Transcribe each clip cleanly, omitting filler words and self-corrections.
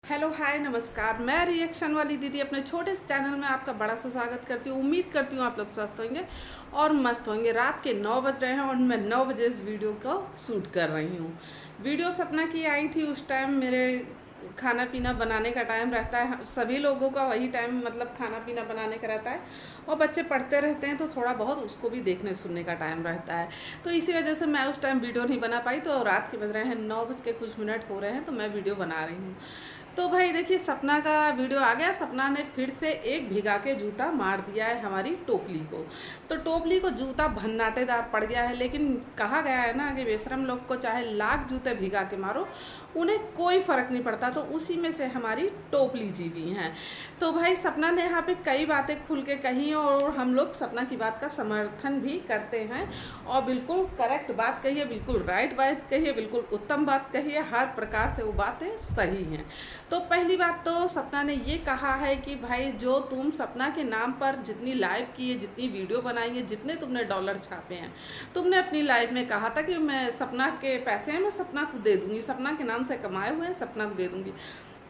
Hello hi नमस्कार। मैं reaction वाली दीदी अपने छोटे से चैनल में आपका बड़ा सा स्वागत करती हूँ। उम्मीद करती हूँ आप लोग स्वस्थ होंगे और मस्त होंगे। रात के 9 बज रहे हैं और मैं 9 बजे इस वीडियो को शूट कर रही हूँ। वीडियो सपना की आई थी, उस टाइम मेरे खाना पीना बनाने का टाइम रहता है। सभी लोगों का वही टाइम मतलब खाना पीना बनाने का रहता है और बच्चे पढ़ते रहते हैं तो थोड़ा बहुत उसको भी देखने सुनने का टाइम रहता है। तो इसी वजह से मैं उस टाइम वीडियो नहीं बना पाई। तो रात के बज रहे हैं 9 बज के कुछ मिनट हो रहे हैं तो मैं वीडियो बना रही हूँ। तो भाई देखिए, सपना का वीडियो आ गया। सपना ने फिर से एक भिगा के जूता मार दिया है हमारी टोपली को। तो टोपली को जूता भन्नाटेदार पड़ गया है, लेकिन कहा गया है ना कि बेशरम लोग को चाहे लाख जूते भिगा के मारो, उन्हें कोई फर्क नहीं पड़ता। तो उसी में से हमारी टोपली जीवी हैं। तो भाई सपना ने यहाँ पे कई बातें खुल के कही और हम लोग सपना की बात का समर्थन भी करते हैं और बिल्कुल करेक्ट बात कही है, बिल्कुल राइट बात कही है, बिल्कुल उत्तम बात कही है। हर प्रकार से वो बातें सही हैं। तो पहली बात तो सपना ने ये कहा है कि भाई जो तुम सपना के नाम पर जितनी लाइव की है, जितनी वीडियो बनाई है, जितने तुमने डॉलर छापे हैं, तुमने अपनी लाइफ में कहा था कि मैं सपना के पैसे हैं मैं सपना को दे दूंगी, सपना के नाम से कमाए हुए हैं सपना को दे दूंगी।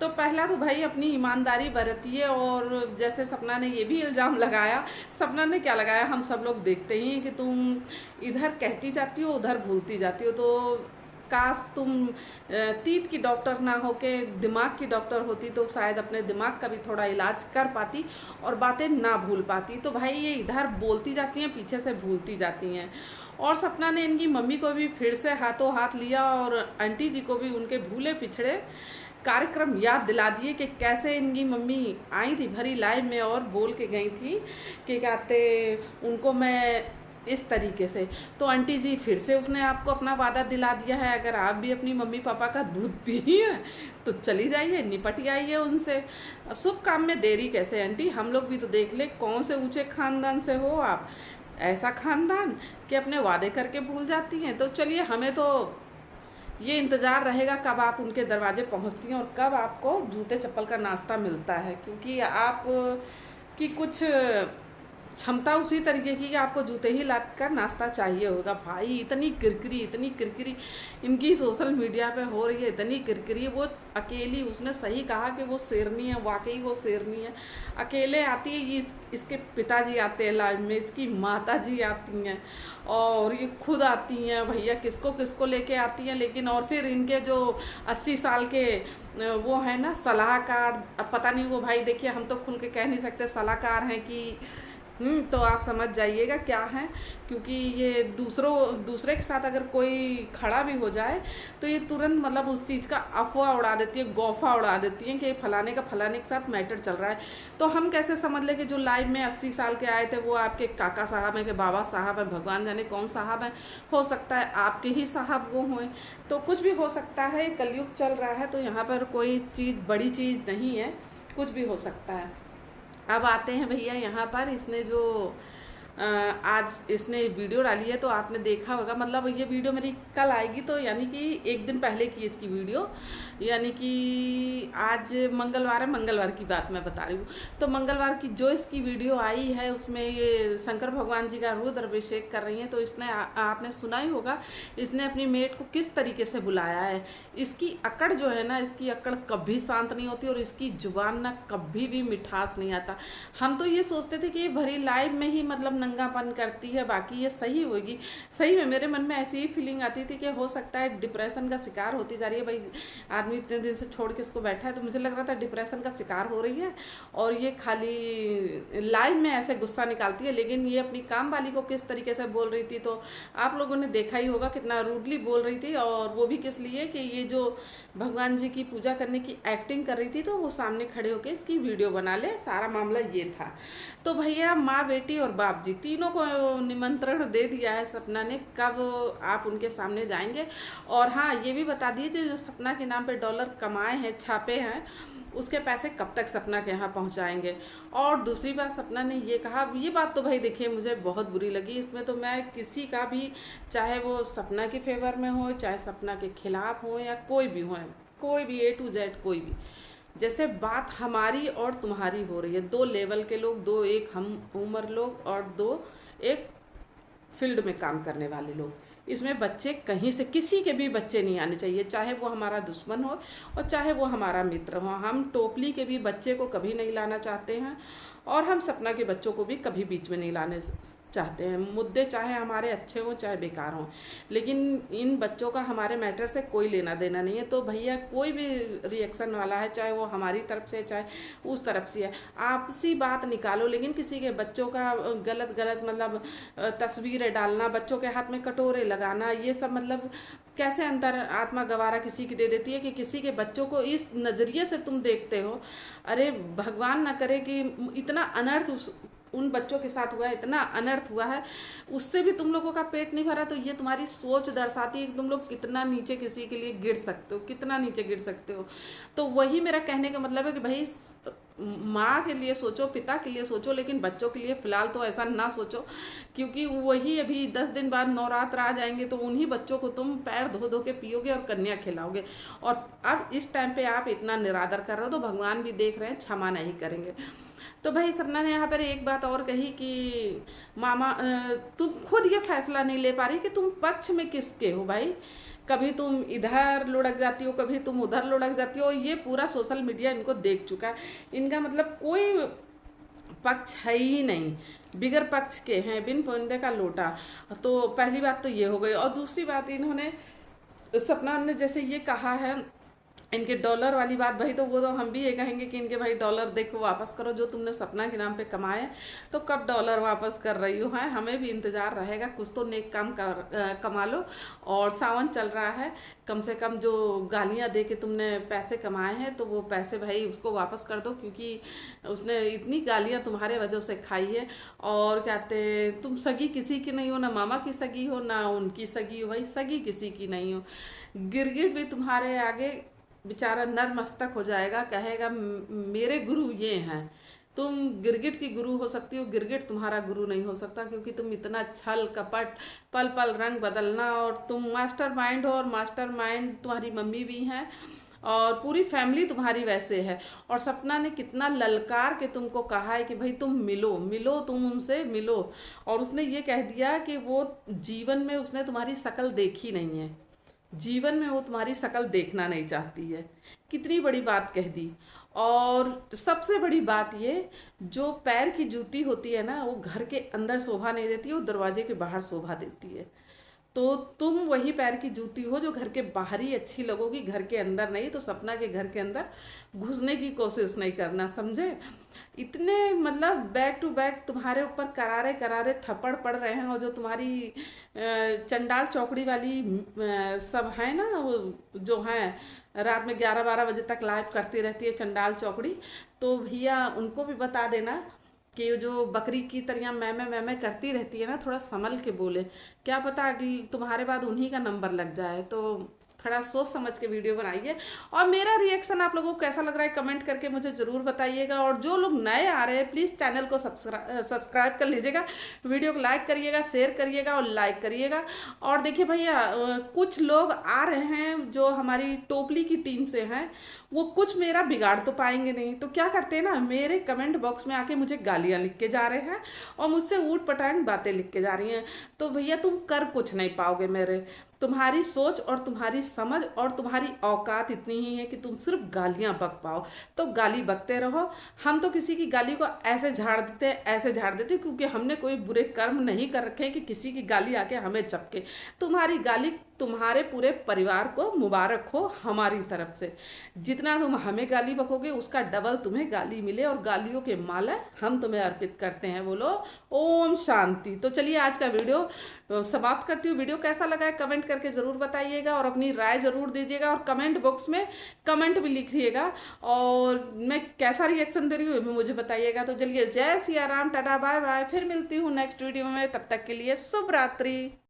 तो पहला तो भाई अपनी ईमानदारी बरतिए। और जैसे सपना ने ये भी इल्ज़ाम लगाया, सपना ने क्या लगाया हम सब लोग देखते ही हैं कि तुम इधर कहती जाती हो उधर भूलती जाती हो। तो काश तुम तीत की डॉक्टर ना हो के दिमाग की डॉक्टर होती तो शायद अपने दिमाग का भी थोड़ा इलाज कर पाती और बातें ना भूल पाती। तो भाई ये इधर बोलती जाती हैं, पीछे से भूलती जाती हैं। और सपना ने इनकी मम्मी को भी फिर से हाथों हाथ लिया और आंटी जी को भी उनके भूले पिछड़े कार्यक्रम याद दिला दिए कि कैसे इनकी मम्मी आई थी भरी लाइव में और बोल के गई थी कि कहते उनको मैं इस तरीके से। तो आंटी जी फिर से उसने आपको अपना वादा दिला दिया है, अगर आप भी अपनी मम्मी पापा का दूध पी है तो चली जाइए, निपट आइए उनसे। शुभ काम में देरी कैसे आंटी, हम लोग भी तो देख ले कौन से ऊंचे खानदान से हो आप। ऐसा खानदान कि अपने वादे करके भूल जाती हैं। तो चलिए, हमें तो ये इंतज़ार रहेगा कब आप उनके दरवाजे पहुंचती हैं और कब आपको जूते चप्पल का नाश्ता मिलता है, क्योंकि आप की कुछ क्षमता उसी तरीके की कि आपको जूते ही लाद कर नाश्ता चाहिए होगा। भाई इतनी किरकिरी इनकी सोशल मीडिया पे हो रही है, इतनी किरकिरी। वो अकेली, उसने सही कहा कि वो शेरनी है, वाकई वो शेरनी है। अकेले आती है, ये इसके पिताजी आते हैं लाइव में, इसकी माता जी आती हैं और ये खुद आती हैं, भैया किसको किसको लेके आती हैं। लेकिन और फिर इनके जो 80 साल के वो है ना सलाहकार, अब पता नहीं वो भाई देखिए हम तो खुल के कह नहीं सकते सलाहकार हैं कि तो आप समझ जाइएगा क्या है। क्योंकि ये दूसरे के साथ अगर कोई खड़ा भी हो जाए तो ये तुरंत मतलब उस चीज़ का अफवाह उड़ा देती है, गौफा उड़ा देती है कि फलाने का फलाने के साथ मैटर चल रहा है। तो हम कैसे समझ ले कि जो लाइव में 80 साल के आए थे वो आपके काका साहब हैं, कि बाबा साहब हैं, भगवान जाने कौन साहब हैं। हो सकता है आपके ही साहब वो हों। तो कुछ भी हो सकता है, कलयुग चल रहा है तो यहाँ पर कोई चीज़ बड़ी चीज़ नहीं है, कुछ भी हो सकता है। अब आते हैं भैया यहाँ पर इसने जो आज इसने वीडियो डाली है तो आपने देखा होगा, मतलब ये वीडियो मेरी कल आएगी तो यानी कि एक दिन पहले की इसकी वीडियो, यानी कि आज मंगलवार है, मंगलवार की बात मैं बता रही हूँ। तो मंगलवार की जो इसकी वीडियो आई है उसमें ये शंकर भगवान जी का रुद्र अभिषेक कर रही हैं। तो इसने आपने सुना ही होगा इसने अपनी मेट को किस तरीके से बुलाया है। इसकी अकड़ जो है ना, इसकी अकड़ कभी शांत नहीं होती और इसकी जुबान ना कभी भी मिठास नहीं आता। हम तो ये सोचते थे कि ये भरी लाइव में ही मतलब नंगापन करती है, बाकी ये सही होगी। सही में मेरे मन में ऐसी ही फीलिंग आती थी कि हो सकता है डिप्रेशन का शिकार होती जा रही है। भाई आदमी इतने दिन से छोड़ के उसको बैठा है तो मुझे लग रहा था डिप्रेशन का शिकार हो रही है और ये खाली लाइव में ऐसे गुस्सा निकालती है। लेकिन ये अपनी काम वाली को किस तरीके से बोल रही थी तो आप लोगों ने देखा ही होगा, कितना रूडली बोल रही थी। और वो भी किस लिए कि ये जो भगवान जी की पूजा करने की एक्टिंग कर रही थी तो वो सामने खड़े होकर इसकी वीडियो बना ले, सारा मामला ये था। तो भैया माँ बेटी और बाप जी तीनों को निमंत्रण दे दिया है सपना ने, कब आप उनके सामने जाएंगे। और हाँ, ये भी बता दीजिए जो सपना के नाम पे डॉलर कमाए हैं, छापे हैं, उसके पैसे कब तक सपना के यहाँ पहुँचाएंगे। और दूसरी बात सपना ने ये कहा, ये बात तो भाई देखिए मुझे बहुत बुरी लगी। इसमें तो मैं किसी का भी, चाहे वो सपना के फेवर में हो, चाहे सपना के खिलाफ हो, या कोई भी हो, कोई भी A to Z कोई भी, जैसे बात हमारी और तुम्हारी हो रही है, दो लेवल के लोग, दो एक हम उम्र लोग और दो एक फील्ड में काम करने वाले लोग, इसमें बच्चे कहीं से, किसी के भी बच्चे नहीं आने चाहिए, चाहे वो हमारा दुश्मन हो और चाहे वो हमारा मित्र हो। हम टोपली के भी बच्चे को कभी नहीं लाना चाहते हैं और हम सपना के बच्चों को भी कभी बीच में नहीं लाने चाहते हैं। मुद्दे चाहे हमारे अच्छे हों चाहे बेकार हों, लेकिन इन बच्चों का हमारे मैटर से कोई लेना देना नहीं है। तो भैया कोई भी रिएक्शन वाला है, चाहे वो हमारी तरफ से चाहे उस तरफ से है, आपसी बात निकालो, लेकिन किसी के बच्चों का गलत गलत मतलब तस्वीरें डालना, बच्चों के हाथ में कटोरे लगाना, ये सब मतलब कैसे अंतर आत्मा गवारा किसी की दे देती है कि किसी के बच्चों को इस नज़रिए से तुम देखते हो। अरे भगवान ना करे कि इतना अनर्थ उन बच्चों के साथ हुआ है, इतना अनर्थ हुआ है, उससे भी तुम लोगों का पेट नहीं भरा। तो ये तुम्हारी सोच दर्शाती है कि तुम लोग कितना नीचे किसी के लिए गिर सकते हो, कितना नीचे गिर सकते हो। तो वही मेरा कहने का मतलब है कि भाई माँ के लिए सोचो, पिता के लिए सोचो, लेकिन बच्चों के लिए फ़िलहाल तो ऐसा ना सोचो, क्योंकि वही अभी 10 दिन बाद नवरात्र आ जाएंगे तो उन्हीं बच्चों को तुम पैर धो धो के पियोगे और कन्या खिलाओगे। और अब इस टाइम पे आप इतना निरादर कर रहे हो तो भगवान भी देख रहे हैं, क्षमा नहीं करेंगे। तो भाई सपना ने यहाँ पर एक बात और कही कि मामा तुम खुद ये फैसला नहीं ले पा रही कि तुम पक्ष में किसके हो भाई। कभी तुम इधर लुढ़क जाती हो, कभी तुम उधर लुढ़क जाती हो। ये पूरा सोशल मीडिया इनको देख चुका है। इनका मतलब कोई पक्ष है ही नहीं, बिगर पक्ष के हैं, बिन पोंदे का लोटा। तो पहली बात तो ये हो गई। और दूसरी बात, इन्होंने सपना ने जैसे ये कहा है इनके डॉलर वाली बात, भाई तो वो तो हम भी ये कहेंगे कि इनके भाई डॉलर देखो वापस करो, जो तुमने सपना के नाम पे कमाए तो कब डॉलर वापस कर रही हो। है हमें भी इंतज़ार रहेगा, कुछ तो नेक काम कमा लो। और सावन चल रहा है, कम से कम जो गालियाँ दे के तुमने पैसे कमाए हैं तो वो पैसे भाई उसको वापस कर दो, क्योंकि उसने इतनी गालियाँ तुम्हारे वजह से खाई है। और कहते तुम सगी किसी की नहीं हो, ना मामा की सगी हो ना उनकी सगी हो, भाई सगी किसी की नहीं हो। गिरगिट भी तुम्हारे आगे बेचारा नरमस्तक हो जाएगा, कहेगा मेरे गुरु ये हैं। तुम गिरगिट की गुरु हो सकती हो, गिरगिट तुम्हारा गुरु नहीं हो सकता, क्योंकि तुम इतना छल कपट, पल पल रंग बदलना, और तुम मास्टर माइंड हो, और मास्टर माइंड तुम्हारी मम्मी भी हैं और पूरी फैमिली तुम्हारी वैसे है। और सपना ने कितना ललकार के तुमको कहा है कि भाई तुम मिलो मिलो, तुम उनसे मिलो। और उसने ये कह दिया कि वो जीवन में उसने तुम्हारी शक्ल देखी नहीं है, जीवन में वो तुम्हारी शक्ल देखना नहीं चाहती है। कितनी बड़ी बात कह दी। और सबसे बड़ी बात ये, जो पैर की जूती होती है ना, वो घर के अंदर शोभा नहीं देती है, वो दरवाजे के बाहर शोभा देती है। तो तुम वही पैर की जूती हो जो घर के बाहर ही अच्छी लगोगी, घर के अंदर नहीं। तो सपना के घर के अंदर घुसने की कोशिश नहीं करना, समझे। इतने मतलब बैक टू बैक तुम्हारे ऊपर करारे करारे थप्पड़ पड़ रहे हैं। और जो तुम्हारी चंडाल चौकड़ी वाली सब है ना, वो जो हैं रात में 11-12 बजे तक लाइव करती रहती है चंडाल चौकड़ी, तो भैया उनको भी बता देना कि जो बकरी की तरह मैं करती रहती है ना, थोड़ा संभल के बोले, क्या पता तुम्हारे बाद उन्हीं का नंबर लग जाए। तो थोड़ा सोच समझ के वीडियो बनाइए। और मेरा रिएक्शन आप लोगों को कैसा लग रहा है कमेंट करके मुझे ज़रूर बताइएगा। और जो लोग नए आ रहे हैं प्लीज़ चैनल को सब्सक्राइब कर लीजिएगा, वीडियो को लाइक करिएगा, शेयर करिएगा और लाइक करिएगा। और देखिए भैया कुछ लोग आ रहे हैं जो हमारी टोपली की टीम से हैं, वो कुछ मेरा बिगाड़ तो पाएंगे नहीं, तो क्या करते हैं ना, मेरे कमेंट बॉक्स में आके मुझे गालियाँ लिख के जा रहे हैं और मुझसे ऊट पटांग बातें लिख के जा रही हैं। तो भैया तुम कर कुछ नहीं पाओगे मेरे, तुम्हारी सोच और तुम्हारी समझ और तुम्हारी औकात इतनी ही है कि तुम सिर्फ गालियां बक पाओ। तो गाली बकते रहो। हम तो किसी की गाली को ऐसे झाड़ देते ऐसे झाड़ देते, क्योंकि हमने कोई बुरे कर्म नहीं कर रखे कि किसी की गाली आके हमें चपके। तुम्हारी गाली तुम्हारे पूरे परिवार को मुबारक हो हमारी तरफ से। जितना तुम हमें गाली बकोगे उसका डबल तुम्हें गाली मिले, और गालियों के माला हम तुम्हें अर्पित करते हैं। बोलो ओम शांति। तो चलिए आज का वीडियो समाप्त करती हूँ। वीडियो कैसा लगा है कमेंट करके ज़रूर बताइएगा और अपनी राय ज़रूर दीजिएगा, और कमेंट बॉक्स में कमेंट भी लिखिएगा, और मैं कैसा रिएक्शन दे रही हूँ ये भी मुझे बताइएगा। तो चलिए जय Siya Ram, tata bye bye, फिर मिलती हूँ नेक्स्ट वीडियो में। तब तक के लिए शुभ रात्रि।